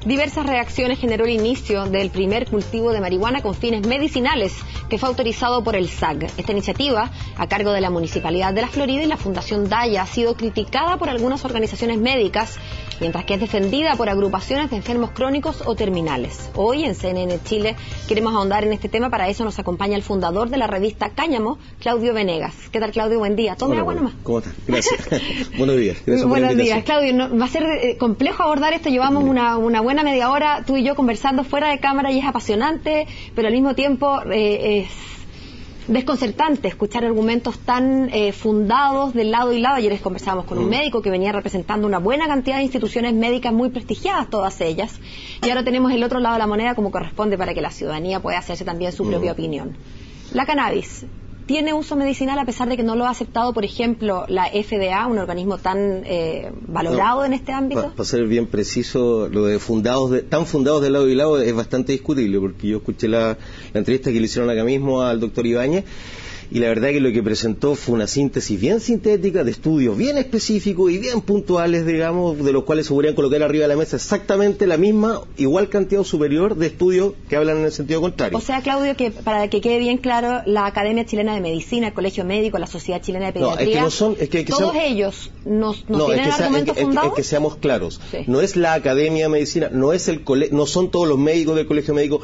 Diversas reacciones generó el inicio del primer cultivo de marihuana con fines medicinales que fue autorizado por el SAG. Esta iniciativa, a cargo de la Municipalidad de la Florida y la Fundación Daya, ha sido criticada por algunas organizaciones médicas, mientras que es defendida por agrupaciones de enfermos crónicos o terminales. Hoy en CNN Chile queremos ahondar en este tema. Para eso nos acompaña el fundador de la revista Cáñamo, Claudio Venegas. ¿Qué tal, Claudio? Buen día. Tome agua nomás. ¿Cómo estás? Gracias. Buenos días. Buenos días, Claudio. Va a ser complejo abordar esto. Llevamos una buena media hora tú y yo conversando fuera de cámara y es apasionante, pero al mismo tiempo es desconcertante escuchar argumentos tan fundados del lado y lado. Ayer conversábamos con un médico que venía representando una buena cantidad de instituciones médicas muy prestigiadas, todas ellas, y ahora tenemos el otro lado de la moneda como corresponde para que la ciudadanía pueda hacerse también su propia opinión. La cannabis tiene uso medicinal a pesar de que no lo ha aceptado, por ejemplo, la FDA, un organismo tan valorado en este ámbito. Para ser bien preciso, lo de tan fundados de lado y lado es bastante discutible, porque yo escuché la entrevista que le hicieron acá mismo al doctor Ibáñez, y la verdad que lo que presentó fue una síntesis bien sintética de estudios bien específicos y bien puntuales, digamos, de los cuales se podrían colocar arriba de la mesa exactamente la misma, igual cantidad o superior de estudios que hablan en el sentido contrario. O sea, Claudio, que para que quede bien claro, la Academia Chilena de Medicina, el Colegio Médico, la Sociedad Chilena de Pediatría, todos ellos no tienen argumentos fundados. Es que seamos claros, sí. No es la Academia de Medicina, no son todos los médicos del Colegio Médico,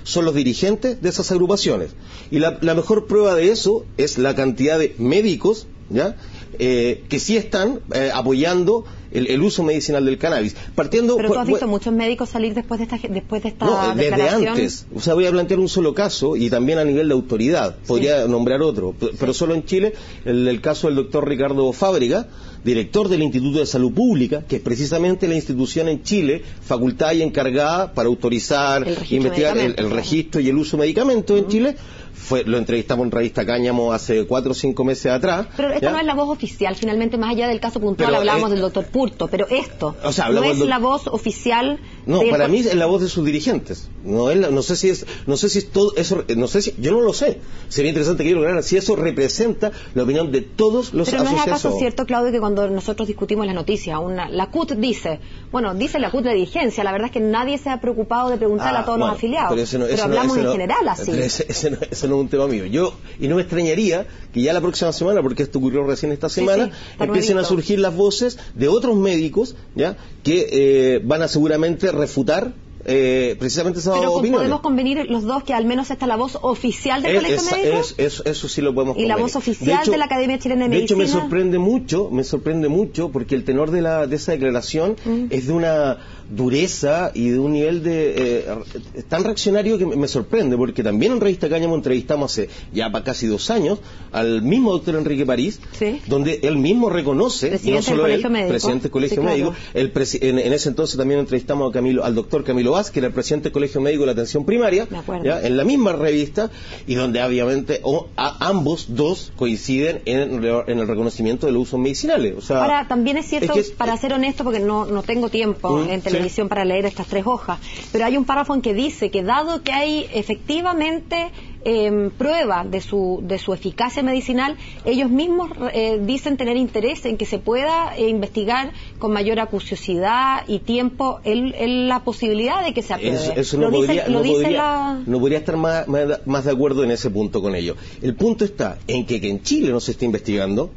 son los dirigentes de esas agrupaciones. Y la mejor prueba de eso es la cantidad de médicos, ¿ya? Que sí están apoyando el uso medicinal del cannabis. Pero tú has visto muchos médicos salir después de esta no, desde declaración. Antes. O sea, voy a plantear un solo caso y también a nivel de autoridad. Podría nombrar otro, pero solo en Chile, el caso del doctor Ricardo Fábrega, director del Instituto de Salud Pública, que es precisamente la institución en Chile facultada y encargada para autorizar, investigar el registro y el uso de medicamentos en Chile. Lo entrevistamos en revista Cáñamo hace 4 o 5 meses atrás. Pero esta no es la voz oficial, finalmente, más allá del caso puntual, hablábamos del doctor Purto, pero esto no es la voz oficial. No, para mí es la voz de sus dirigentes. No sé si todo eso, yo no lo sé. Sería interesante que yo lo lograra si eso representa la opinión de todos los asociados. Pero ¿no es acaso cierto, Claudio, que cuando nosotros discutimos las noticias, la CUT dice la CUT de dirigencia, la verdad es que nadie se ha preocupado de preguntarle a todos los afiliados, pero hablamos en general así. Ese no es un tema mío. Y no me extrañaría que ya la próxima semana, porque esto ocurrió recién esta semana, empiecen a surgir las voces de otros médicos, ¿ya? Que van a seguramente refutar precisamente esas opiniones. Pero podemos convenir los dos que al menos está la voz oficial del Colegio Médico. Eso sí lo podemos convenir. Y la voz oficial de la Academia Chilena de Medicina. De hecho, me sorprende mucho porque el tenor de esa declaración es de una dureza y de un nivel tan reaccionario que me sorprende, porque también en Revista Cáñamo entrevistamos hace ya casi 2 años al mismo doctor Enrique París, donde él mismo reconoce, presidente no solo él, presidente del Colegio Médico, en ese entonces también entrevistamos al doctor Camilo Vaz, que era el presidente del Colegio Médico de la Atención Primaria, ¿ya? En la misma revista, y donde obviamente ambos dos coinciden en el reconocimiento de los usos medicinales. O sea, ahora, también es cierto, para ser honesto, porque no tengo tiempo en televisión para leer estas 3 hojas, pero hay un párrafo en que dice que dado que hay efectivamente prueba de su eficacia medicinal, ellos mismos dicen tener interés en que se pueda investigar con mayor acuciosidad y tiempo la posibilidad de que se apruebe. Eso no podría estar más de acuerdo en ese punto con ellos. El punto está en que en Chile no se está investigando,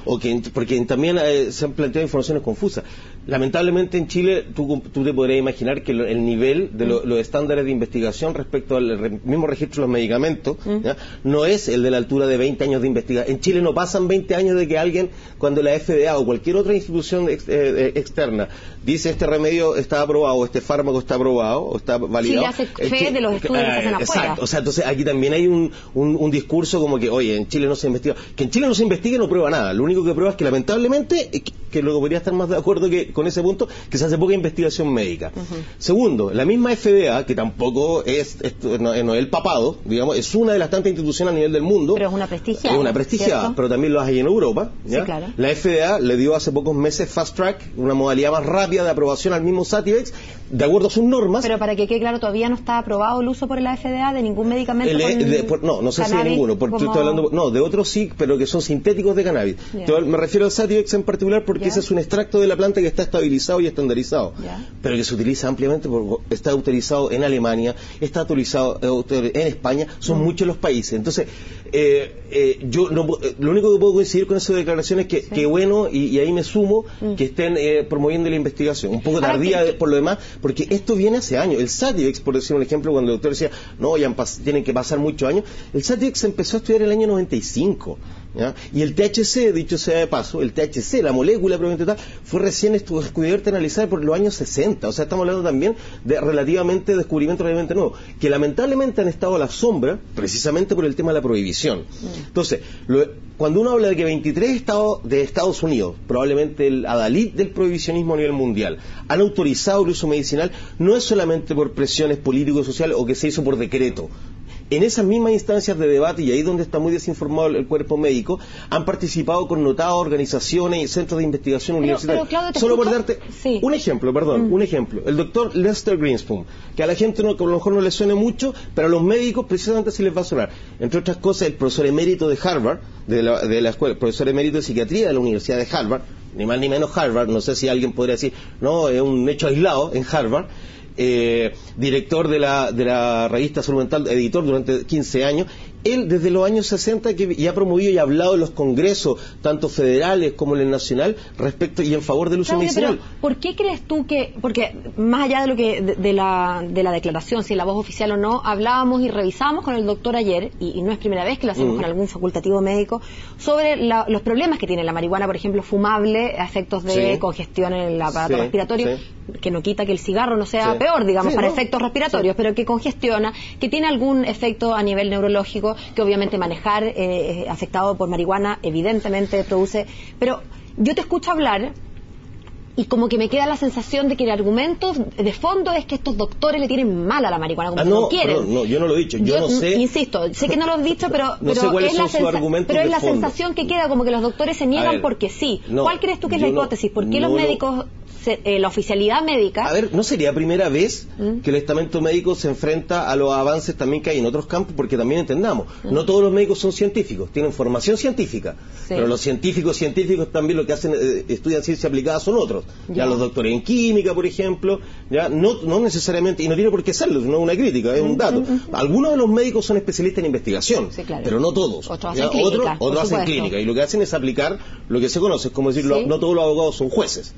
porque también se han planteado informaciones confusas. Lamentablemente en Chile tú te podrías imaginar que el nivel de los estándares de investigación respecto al mismo registro de los medicamentos no es el de la altura de 20 años de investigación. En Chile no pasan 20 años de que alguien, cuando la FDA o cualquier otra institución externa dice este remedio está aprobado, este fármaco está aprobado o está validado. Chile hace fe de los estudios que se hacen afuera. Exacto, o sea, entonces aquí también hay un discurso como que, oye, en Chile no se investiga. Que en Chile no se investigue no prueba nada. Lo único que prueba es que lamentablemente, que luego podría estar más de acuerdo con ese punto, que se hace poca investigación médica. Segundo, la misma FDA, que tampoco no es el papado, digamos, es una de las tantas instituciones a nivel del mundo. Pero es una prestigiada. Es una prestigiada, ¿cierto? Pero también lo hay en Europa, ¿ya? Sí, claro. La FDA le dio hace pocos meses Fast Track, una modalidad más rápida de aprobación al mismo Sativex, de acuerdo a sus normas. Pero para que quede claro, todavía no está aprobado el uso por la FDA de ningún medicamento no sé si de ninguno, porque estoy hablando, no, de otros sí, pero que son sintéticos de cannabis. Me refiero al Sativex en particular porque ese es un extracto de la planta que está estabilizado y estandarizado, pero que se utiliza ampliamente, está utilizado en Alemania, está utilizado en España, son muchos los países. Entonces, yo lo único que puedo coincidir con esas declaraciones es que bueno, y ahí me sumo, que estén promoviendo la investigación, un poco tardía por lo demás, porque esto viene hace años. El Sativex, por decir un ejemplo, cuando el doctor decía, no, ya tienen que pasar muchos años, el Sativex se empezó a estudiar en el año 95, ¿ya? Y el THC, dicho sea de paso, el THC, la molécula probablemente tal, fue recién descubierta y analizada por los años 60, o sea, estamos hablando también de descubrimientos relativamente nuevos, que lamentablemente han estado a la sombra, precisamente por el tema de la prohibición. Entonces, cuando uno habla de que 23 estados de Estados Unidos, probablemente el adalid del prohibicionismo a nivel mundial, han autorizado el uso medicinal, no es solamente por presiones político-sociales o que se hizo por decreto. En esas mismas instancias de debate, y ahí donde está muy desinformado el cuerpo médico, han participado connotadas organizaciones y centros de investigación universitarios. Solo por darte un ejemplo, un ejemplo. El doctor Lester Greenspoon, que a la gente a lo mejor no le suene mucho, pero a los médicos precisamente sí les va a sonar. Entre otras cosas, el profesor emérito de Harvard, de la escuela, el profesor emérito de psiquiatría de la Universidad de Harvard, ni más ni menos Harvard, no sé si alguien podría decir, no, es un hecho aislado en Harvard, director de la revista Salud Mental, editor durante 15 años. Él desde los años 60 que ya ha promovido y ha hablado en los congresos, tanto federales como en el nacional, respecto y en favor del uso medicinal. Pero, ¿por qué crees tú que, porque más allá de lo que de la declaración, si es la voz oficial o no, hablábamos y revisábamos con el doctor ayer, y no es primera vez que lo hacemos con algún facultativo médico, sobre los problemas que tiene la marihuana, por ejemplo, fumable, a efectos de congestión en el aparato respiratorio, que no quita que el cigarro no sea peor, digamos, para efectos respiratorios, pero que congestiona, que tiene algún efecto a nivel neurológico, que obviamente manejar afectado por marihuana evidentemente produce, pero yo te escucho hablar y como que me queda la sensación de que el argumento de fondo es que estos doctores le tienen mal a la marihuana, como que no quieren. Perdón, no, yo no lo he dicho, yo no sé. Insisto, sé que no lo has dicho, pero sé cuáles son sus argumentos pero es la de fondo. Sensación que queda, como que los doctores se niegan porque sí. ¿Cuál crees tú que es la hipótesis? ¿Por qué los médicos, la oficialidad médica? A ver, no sería primera vez que el estamento médico se enfrenta a los avances también que hay en otros campos, porque también entendamos, no todos los médicos son científicos, tienen formación científica, pero los científicos también lo que hacen, estudian ciencia aplicada son otros. Ya los doctores en química, por ejemplo, ya no necesariamente, y no tiene por qué serlo, no es una crítica, es un dato. Algunos de los médicos son especialistas en investigación, pero no todos. Otros hacen clínica, y lo que hacen es aplicar lo que se conoce, es como decir, no todos los abogados son jueces.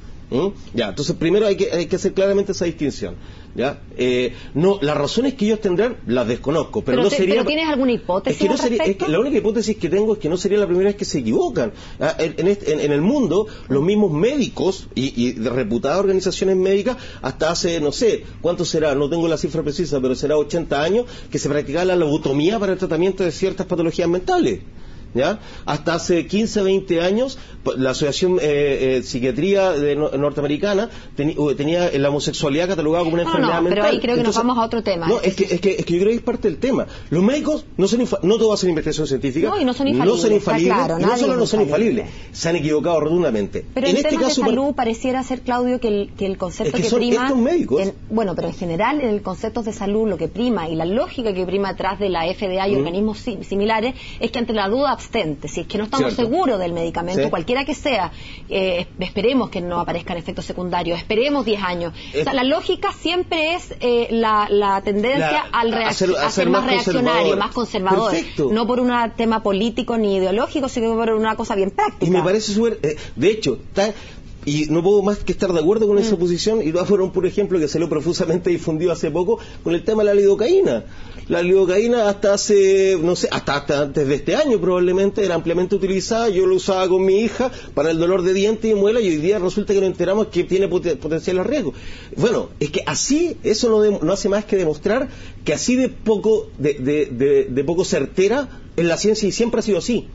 Entonces primero hay que hacer claramente esa distinción. Las razones que ellos tendrán las desconozco, pero no sería. ¿Pero tienes alguna hipótesis al respecto? La única hipótesis que tengo es que no sería la primera vez que se equivocan. En el mundo, los mismos médicos y de reputadas organizaciones médicas, hasta hace, no sé, ¿cuánto será? No tengo la cifra precisa, pero será 80 años, que se practicaba la lobotomía para el tratamiento de ciertas patologías mentales. Hasta hace 15, 20 años la Asociación Psiquiatría norteamericana tenía la homosexualidad catalogada como una enfermedad mental. Pero ahí creo que nos vamos a otro tema. Es que yo creo que es parte del tema. Los médicos no todo hacen investigación científica, y no son infalibles, claro, no solo no son infalibles, se han equivocado rotundamente. Pero en temas de salud pareciera ser, Claudio, que el concepto que prima, estos médicos, pero en general en el concepto de salud lo que prima y la lógica que prima atrás de la FDA y organismos similares es que ante la duda abstente. Si es que no estamos seguros del medicamento, cualquiera que sea, esperemos que no aparezcan efectos secundarios, esperemos 10 años. O sea, la lógica siempre es la tendencia a ser más reaccionario, más conservador. Perfecto. No por un tema político ni ideológico, sino por una cosa bien práctica. Y me parece súper. De hecho, y no puedo más que estar de acuerdo con esa posición, y fueron, por ejemplo, que salió profusamente difundido hace poco con el tema de la lidocaína. La lidocaína hasta hace, no sé, hasta antes de este año probablemente era ampliamente utilizada. Yo lo usaba con mi hija para el dolor de dientes y muela, y hoy día resulta que nos enteramos que tiene potenciales riesgos. Bueno, es que así, eso no hace más que demostrar que así de poco certera es la ciencia, y siempre ha sido así.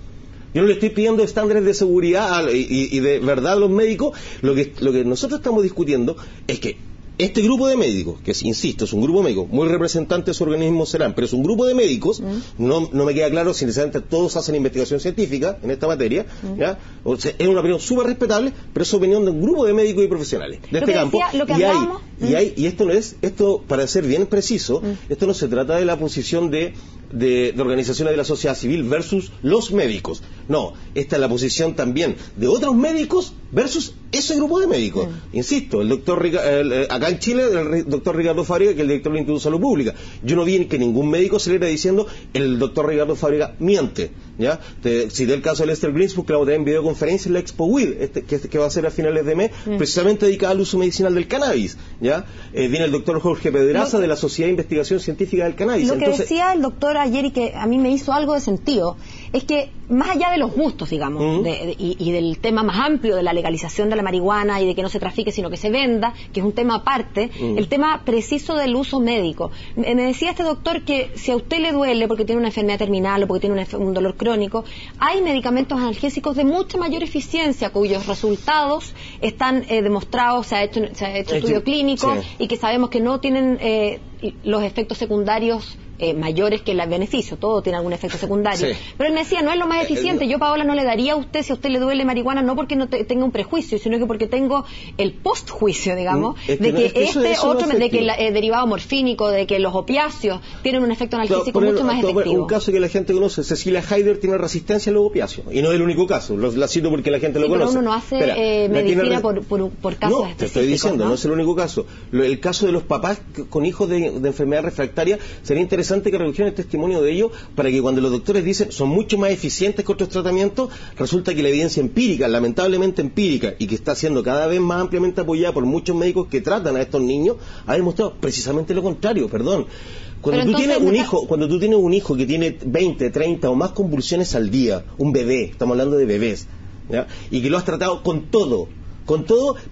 Yo no le estoy pidiendo estándares de seguridad y de verdad a los médicos. Lo que nosotros estamos discutiendo es que este grupo de médicos, que insisto, es un grupo médico, muy representante de su organismo serán, pero es un grupo de médicos, no me queda claro si necesariamente todos hacen investigación científica en esta materia, ¿ya? O sea, es una opinión súper respetable, pero es opinión de un grupo de médicos y profesionales de este campo, y esto para ser bien preciso, esto no se trata de la posición de organizaciones de la sociedad civil versus los médicos, no, esta es la posición también de otros médicos versus ese grupo de médicos. Insisto, el doctor acá en Chile, el doctor Ricardo Fábrega, que es el director del Instituto de Salud Pública. Yo no vi que ningún médico saliera diciendo el doctor Ricardo Fábrega miente, ¿ya? Cité el caso de Lester Greensburg, que la boté en videoconferencia en la Expo WID, que va a ser a finales de mes, precisamente dedicada al uso medicinal del cannabis, ¿ya? Viene el doctor Jorge Pedraza de la Sociedad de Investigación Científica del Cannabis. Lo que decía el doctor ayer y que a mí me hizo algo de sentido, es que más allá de los gustos, digamos, y del tema más amplio de la legalización de la marihuana y de que no se trafique sino que se venda, que es un tema aparte, el tema preciso del uso médico. Me decía este doctor que si a usted le duele porque tiene una enfermedad terminal o porque tiene un dolor crónico, hay medicamentos analgésicos de mucha mayor eficiencia cuyos resultados están demostrados, se ha hecho estudio clínico, y que sabemos que no tienen los efectos secundarios mayores que el beneficio, todo tiene algún efecto secundario. Pero él me decía, no es lo más eficiente. Yo, Paola, no le daría a usted, si a usted le duele marihuana, no porque no tenga un prejuicio, sino que porque tengo el postjuicio, digamos, de que el derivado morfínico, de que los opiáceos tienen un efecto analgésico mucho más efectivo. Un caso que la gente conoce, Cecilia Haider tiene resistencia a los opiáceos, y no es el único caso, la cito porque la gente lo conoce. Pero uno no hace medicina por casos específicos. Te estoy diciendo, ¿no? Es el único caso. El caso de los papás con hijos de enfermedad refractaria, sería interesante que recogieran el testimonio de ellos para que cuando los doctores dicen son mucho más eficientes que otros tratamientos, resulta que la evidencia empírica, lamentablemente empírica, y que está siendo cada vez más ampliamente apoyada por muchos médicos que tratan a estos niños, ha demostrado precisamente lo contrario, Cuando tú tienes un hijo que tiene 20, 30 o más convulsiones al día, un bebé, estamos hablando de bebés, ¿ya? Y que lo has tratado con todo,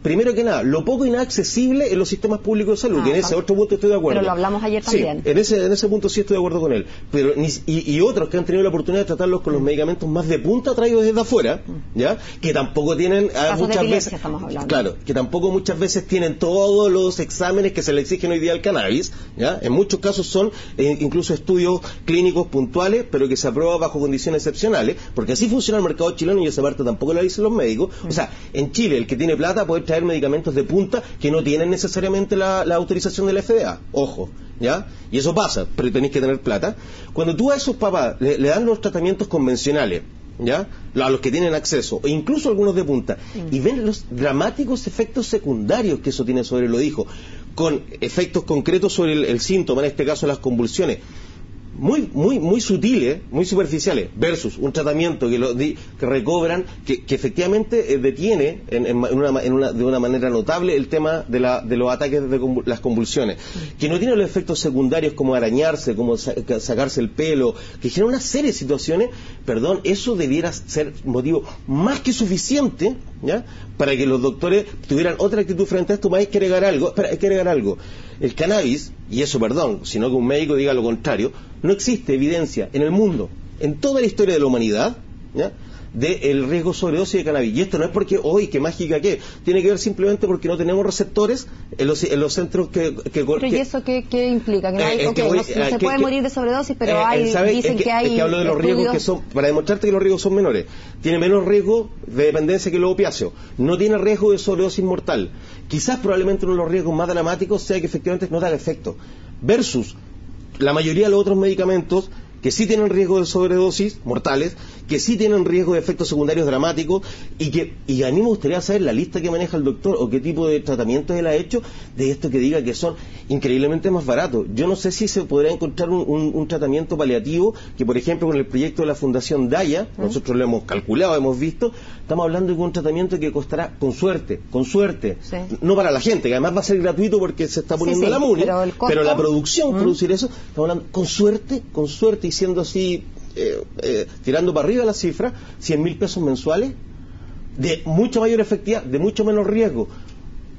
primero que nada, lo poco inaccesible en los sistemas públicos de salud, que en ese otro punto estoy de acuerdo. Pero lo hablamos ayer también. Sí, en ese punto sí estoy de acuerdo con él. Pero y otros que han tenido la oportunidad de tratarlos con los medicamentos más de punta traídos desde afuera, ¿ya? Que tampoco tienen muchas veces, claro, que tampoco muchas veces tienen todos los exámenes que se le exigen hoy día al cannabis, ¿ya? En muchos casos son incluso estudios clínicos puntuales, pero que se aprueban bajo condiciones excepcionales, porque así funciona el mercado chileno y esa parte tampoco la dicen los médicos. O sea, en Chile el que tiene plata puede traer medicamentos de punta que no tienen necesariamente la autorización de la FDA, ojo, ¿ya? Y eso pasa, pero tenéis que tener plata. Cuando tú a esos papás le dan los tratamientos convencionales, ¿ya? A los que tienen acceso, e incluso algunos de punta, y ven los dramáticos efectos secundarios que eso tiene sobre los hijos, con efectos concretos sobre el síntoma, en este caso las convulsiones, muy sutiles, muy superficiales, versus un tratamiento que recobran, que efectivamente detiene de una manera notable el tema de los ataques de las convulsiones, que no tiene los efectos secundarios como arañarse, como sacarse el pelo, que genera una serie de situaciones. Eso debiera ser motivo más que suficiente, ¿ya?, para que los doctores tuvieran otra actitud frente a esto. Más hay que agregar algo. El cannabis, y eso sino que un médico diga lo contrario, no existe evidencia en el mundo, en toda la historia de la humanidad, ¿ya?, del riesgo sobredosis de cannabis. Y esto no es porque, qué mágica que tiene que ver simplemente porque no tenemos receptores en los centros que pero ¿y eso qué implica? Que no se puede morir de sobredosis, pero dicen que hay... Es que hablo de los riesgos que son, para demostrarte que los riesgos son menores. Tiene menos riesgo de dependencia que los opiáceos. No tiene riesgo de sobredosis mortal. Quizás probablemente uno de los riesgos más dramáticos sea que efectivamente no te haga efecto. Versus la mayoría de los otros medicamentos que sí tienen riesgo de sobredosis mortales, que sí tienen riesgo de efectos secundarios dramáticos, y a mí me gustaría saber la lista que maneja el doctor o qué tipo de tratamientos él ha hecho de esto que diga que son increíblemente más baratos. Yo no sé si se podrá encontrar un tratamiento paliativo que, por ejemplo, con el proyecto de la Fundación Daya, nosotros lo hemos calculado, hemos visto, estamos hablando de un tratamiento que costará con suerte, sí, no para la gente, que además va a ser gratuito porque se está poniendo la MUNI, pero la producción, producir eso, estamos hablando con suerte, y siendo así, tirando para arriba la cifra, 100.000 pesos mensuales, de mucha mayor efectividad, de mucho menos riesgo.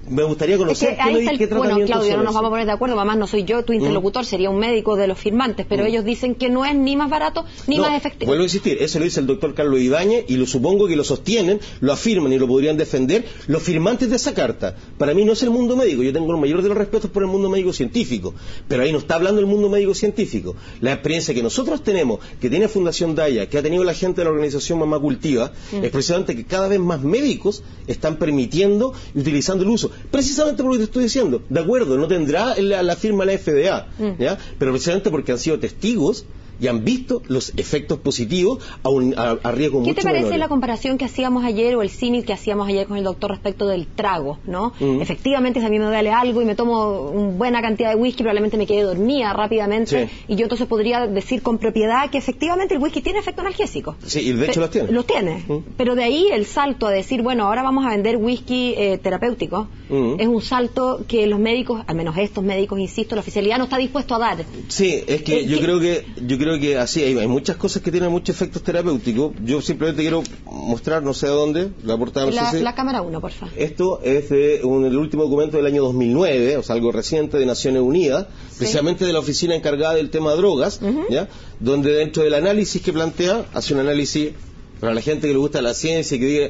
me gustaría conocer qué tratamiento. Bueno, Claudio, no nos vamos a poner de acuerdo, además no soy yo tu interlocutor, sería un médico de los firmantes, pero ellos dicen que no es ni más barato ni más efectivo. Vuelvo a insistir, eso lo dice el doctor Carlos Ibáñez y lo supongo que lo sostienen, lo afirman y lo podrían defender los firmantes de esa carta. Para mí no es el mundo médico, yo tengo el mayor de los respetos por el mundo médico científico, pero ahí no está hablando el mundo médico científico. La experiencia que nosotros tenemos, que tiene Fundación Daya, que ha tenido la gente de la organización Mamá Cultiva, es precisamente que cada vez más médicos están permitiendo y utilizando el uso. Precisamente por lo que te estoy diciendo, de acuerdo, no tendrá la firma la FDA, ¿ya? Pero precisamente porque han sido testigos y han visto los efectos positivos a riesgo mucho menor. ¿Qué te parece la comparación que hacíamos ayer o el símil que hacíamos ayer con el doctor respecto del trago, ¿no? Efectivamente, si a mí me duele algo y me tomo una buena cantidad de whisky, probablemente me quede dormida rápidamente, y yo entonces podría decir con propiedad que efectivamente el whisky tiene efecto analgésico. Sí, y de hecho los tiene. Los tiene, pero de ahí el salto a decir, bueno, ahora vamos a vender whisky terapéutico, es un salto que los médicos, al menos estos médicos, insisto, la oficialidad no está dispuesto a dar. Sí, es que yo creo que así hay muchas cosas que tienen muchos efectos terapéuticos. Yo simplemente quiero mostrar, no sé a dónde, la portada. La cámara 1, por favor. Esto es de el último documento del año 2009, o sea, algo reciente de Naciones Unidas, precisamente de la oficina encargada del tema drogas, ¿ya? Donde dentro del análisis que plantea, hace un análisis para la gente que le gusta la ciencia y que diga,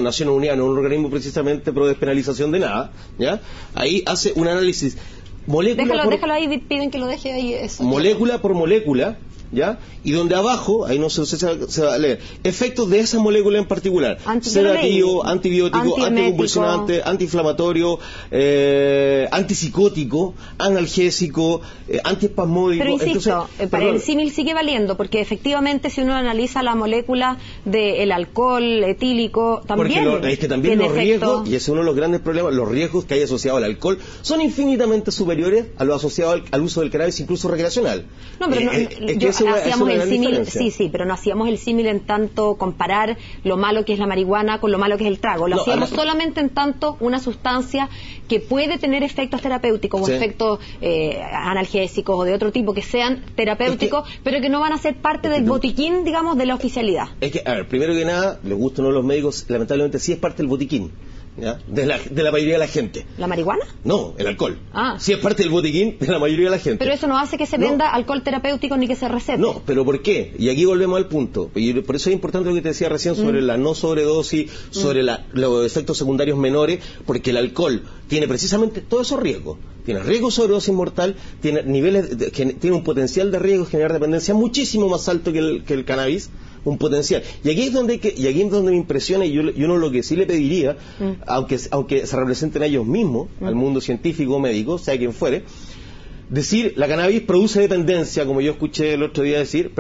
Naciones Unidas no es un organismo precisamente pro despenalización de nada, ¿ya? Ahí hace un análisis déjalo ahí, piden que lo deje ahí. Eso, molécula por molécula, ¿ya? Y donde abajo, ahí no se va a leer, efectos de esa molécula en particular: sedativo, antibiótico, anticonvulsionante, antiinflamatorio, antipsicótico, analgésico, antiespasmódico. Pero insisto, el símil sigue valiendo, porque efectivamente si uno analiza la molécula del alcohol etílico, también porque es que también los riesgos, y ese es uno de los grandes problemas, los riesgos que hay asociados al alcohol son infinitamente superiores a los asociados al uso del cannabis, incluso recreacional. No, pero hacíamos el símil, sí, pero no hacíamos el símil en tanto comparar lo malo que es la marihuana con lo malo que es el trago. Lo hacíamos solamente en tanto una sustancia que puede tener efectos terapéuticos o efectos analgésicos o de otro tipo que sean terapéuticos, pero que no van a ser parte del botiquín, digamos, de la oficialidad. Es que, a ver, primero que nada, les gusta o no a los médicos, lamentablemente sí es parte del botiquín, ¿ya? De la mayoría de la gente. ¿La marihuana? No, el alcohol. Sí es parte del botiquín de la mayoría de la gente. Pero eso no hace que se venda alcohol terapéutico ni que se recete. No, pero ¿por qué? Y aquí volvemos al punto. Y por eso es importante lo que te decía recién sobre la no sobredosis, sobre los efectos secundarios menores, porque el alcohol tiene precisamente todos esos riesgos. Tiene riesgo de sobredosis mortal, tiene tiene un potencial de riesgo de generar dependencia muchísimo más alto que el cannabis. Un potencial. Y aquí es donde me impresiona, y uno lo que sí le pediría, aunque se representen a ellos mismos, al mundo científico o médico, sea quien fuere, decir, la cannabis produce dependencia, como yo escuché el otro día decir,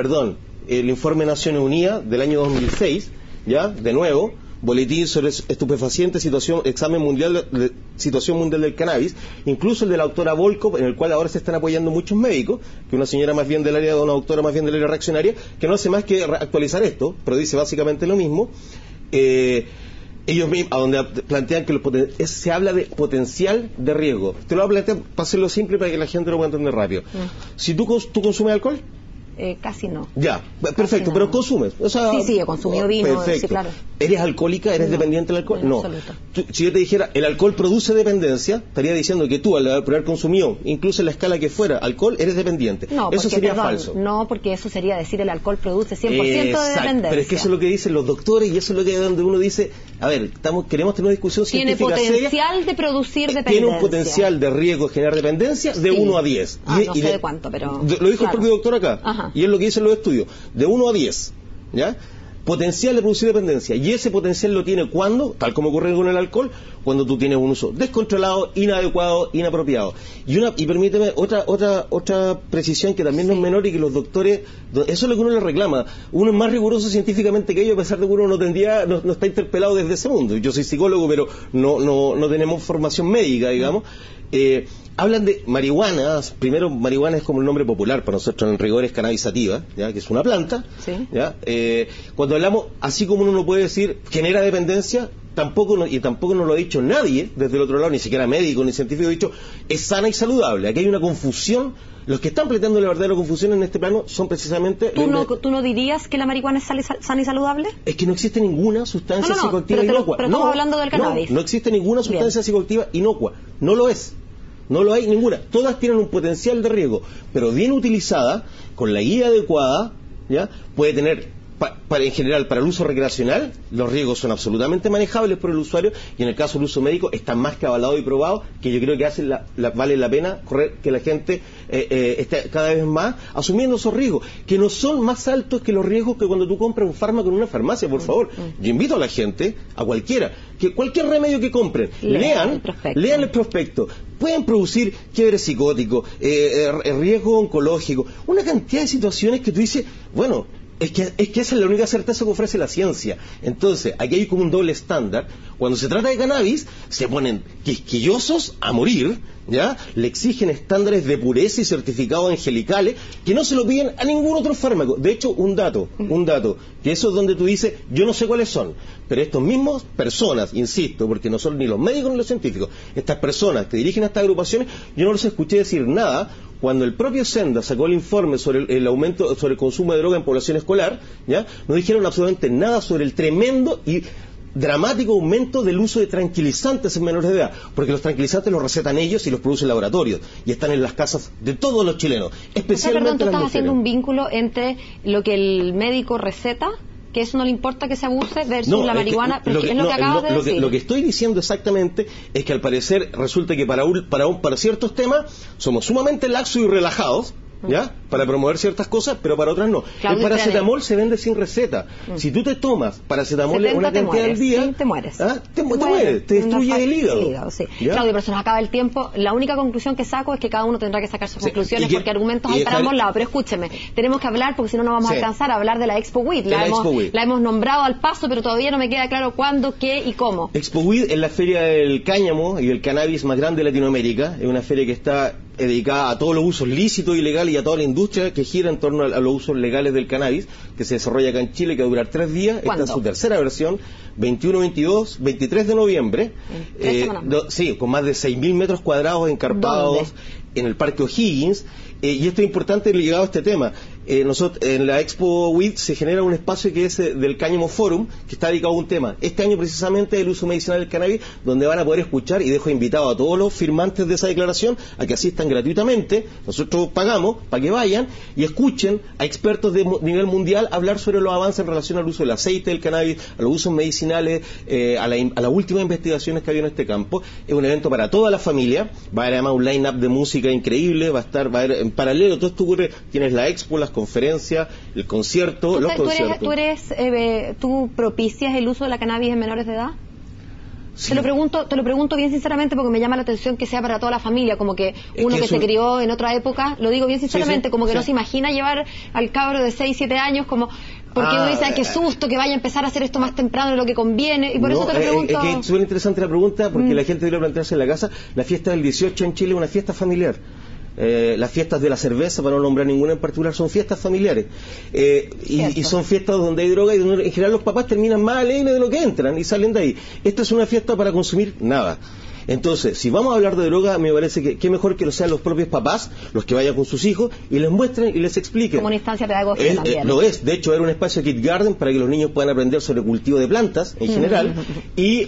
el informe de Naciones Unidas del año 2006, ya, de nuevo, boletín sobre estupefacientes, situación mundial del cannabis, incluso el de la doctora Volkov, en el cual ahora se están apoyando muchos médicos, que una doctora más bien del área reaccionaria, que no hace más que actualizar esto, pero dice básicamente lo mismo. Ellos mismos, a donde plantean que se habla de potencial de riesgo. Te lo voy a plantear para hacerlo simple, para que la gente lo pueda entender rápido. Si tú consumes alcohol, casi no. Ya, perfecto, pero consumes. O sea, sí, he consumido vino. Perfecto. Sí, claro. ¿Eres alcohólica? ¿Eres dependiente del alcohol? No. Si yo te dijera, el alcohol produce dependencia, estaría diciendo que tú, al haber consumido, incluso en la escala que fuera, alcohol, eres dependiente. No, eso sería falso. No, porque eso sería decir el alcohol produce 100% de dependencia. Pero es que eso es lo que dicen los doctores y eso es lo que donde uno dice, a ver, queremos tener una discusión científica seria. Tiene potencial de producir dependencia. Tiene un potencial de riesgo de generar dependencia de 1 a 10. No sé de cuánto, pero... Lo dijo el propio doctor acá. Y es lo que dicen los estudios. De 1 a 10. ¿Ya? Potencial de producir dependencia, y ese potencial lo tiene cuando, tal como ocurre con el alcohol, cuando tú tienes un uso descontrolado, inadecuado, inapropiado. Y permíteme otra precisión que también no es menor y que los doctores, eso es lo que uno le reclama. Uno es más riguroso científicamente que ellos, a pesar de que uno no está interpelado desde ese mundo. Yo soy psicólogo, pero no tenemos formación médica, digamos. hablan de marihuana. Primero, marihuana es como el nombre popular para nosotros, en rigor es cannabis sativa, ¿ya? Que es una planta. Sí. ¿Ya? Cuando hablamos, así como uno no puede decir genera dependencia, tampoco nos lo ha dicho nadie desde el otro lado, ni siquiera médico ni científico, ha dicho es sana y saludable. Aquí hay una confusión. Los que están planteando la verdadera confusión en este plano son precisamente... ¿Tú no dirías que la marihuana es sana y saludable? Es que no existe ninguna sustancia psicoactiva inocua. Pero estamos hablando del cannabis. No existe ninguna sustancia psicoactiva inocua. No lo es. No lo hay ninguna. Todas tienen un potencial de riesgo, pero bien utilizada, con la guía adecuada, ¿ya? Puede tener... en general, para el uso recreacional, los riesgos son absolutamente manejables por el usuario, y en el caso del uso médico está más que avalado y probado, que yo creo que vale la pena que la gente esté cada vez más asumiendo esos riesgos, que no son más altos que los riesgos que cuando tú compras un fármaco en una farmacia, por favor. Yo invito a la gente, a cualquiera, que cualquier remedio que compren, lean el prospecto. Pueden producir quiebre psicótico, riesgo oncológico, una cantidad de situaciones que tú dices, bueno, es que esa es la única certeza que ofrece la ciencia. Entonces, aquí hay como un doble estándar. Cuando se trata de cannabis, se ponen quisquillosos a morir, ¿ya? Le exigen estándares de pureza y certificados angelicales que no se lo piden a ningún otro fármaco. De hecho, un dato, que eso es donde tú dices, yo no sé cuáles son, pero estos mismos personas, insisto, porque no son ni los médicos ni los científicos, estas personas que dirigen estas agrupaciones, yo no los escuché decir nada cuando el propio Senda sacó el informe sobre el aumento, sobre el consumo de droga en población escolar, ¿ya? No dijeron absolutamente nada sobre el tremendo y dramático aumento del uso de tranquilizantes en menores de edad, porque los tranquilizantes los recetan ellos y los producen laboratorios, y están en las casas de todos los chilenos, especialmente tú estás haciendo un vínculo entre lo que el médico receta, que eso no le importa que se abuse, versus la marihuana, pero es lo que acabas de decir. Lo que estoy diciendo exactamente es que al parecer resulta que para ciertos temas somos sumamente laxos y relajados, ¿ya? Para promover ciertas cosas, pero para otras no. Claudio, el paracetamol se vende sin receta. Si tú te tomas paracetamol una cantidad al día, te mueres. Te mueres, te destruye el hígado. Sí. Claudio, pero se nos acaba el tiempo. La única conclusión que saco es que cada uno tendrá que sacar sus conclusiones, porque argumentos hay para ambos lados. Pero escúcheme, tenemos que hablar, porque si no, no vamos a alcanzar a hablar de la Expo WID. La hemos nombrado al paso, pero todavía no me queda claro cuándo, qué y cómo. Expo WID es la feria del cáñamo y del cannabis más grande de Latinoamérica. Es una feria que está dedicada a todos los usos lícitos y legales y a toda la industria que gira en torno a los usos legales del cannabis, que se desarrolla acá en Chile, que va a durar 3 días. ¿Cuándo? Esta es su tercera versión, 21, 22, 23 de noviembre. Sí, con más de 6.000 metros cuadrados encarpados en el Parque O'Higgins. Y esto es importante ligado a este tema. Nosotros en la Expo WID se genera un espacio que es del Cáñamo Forum, que está dedicado a un tema. Este año precisamente el uso medicinal del cannabis, donde van a poder escuchar, y dejo invitado a todos los firmantes de esa declaración a que asistan gratuitamente. Nosotros pagamos para que vayan y escuchen a expertos de nivel mundial hablar sobre los avances en relación al uso del aceite del cannabis, a los usos medicinales, a las últimas investigaciones que ha habido en este campo. Es un evento para toda la familia. Va a haber además un line-up de música increíble, va a haber en paralelo, todo esto ocurre, tienes la expo, las conferencias, el concierto, los conciertos. ¿Tú propicias el uso de la cannabis en menores de edad? Sí. Te lo pregunto bien sinceramente, porque me llama la atención que sea para toda la familia, como que uno que se crió en otra época, lo digo bien sinceramente, como que no se imagina llevar al cabro de 6, 7 años como... Porque uno dice, qué susto que vaya a empezar a hacer esto más temprano de lo que conviene, y por eso te lo pregunto. Es que es súper interesante la pregunta, porque la gente debe plantearse en la casa. La fiesta del 18 en Chile es una fiesta familiar. Las fiestas de la cerveza, para no nombrar ninguna en particular, son fiestas familiares, y son fiestas donde hay droga y donde en general los papás terminan más alegres de lo que entran y salen de ahí. Esta es una fiesta para consumir nada. Entonces, si vamos a hablar de droga, me parece que mejor que lo sean los propios papás los que vayan con sus hijos y les muestren y les expliquen. Como una instancia pedagógica también. Lo es, de hecho era un espacio Kid Garden para que los niños puedan aprender sobre cultivo de plantas en general, y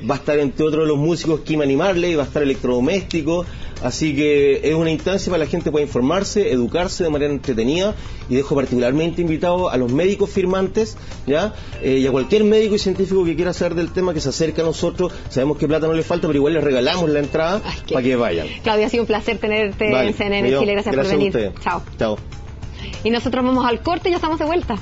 va a estar entre otros los músicos Kim Animarley, va a estar electrodoméstico, así que es una instancia para que la gente pueda informarse, educarse de manera entretenida, y dejo particularmente invitado a los médicos firmantes, ¿ya? Y a cualquier médico y científico que quiera saber del tema, que se acerque a nosotros. Sabemos que plata no le falta, pero igual les regalamos la entrada para que vayan. Claudia, ha sido un placer tenerte en CNN Chile. Gracias por venir. Chao. Y nosotros vamos al corte y ya estamos de vuelta.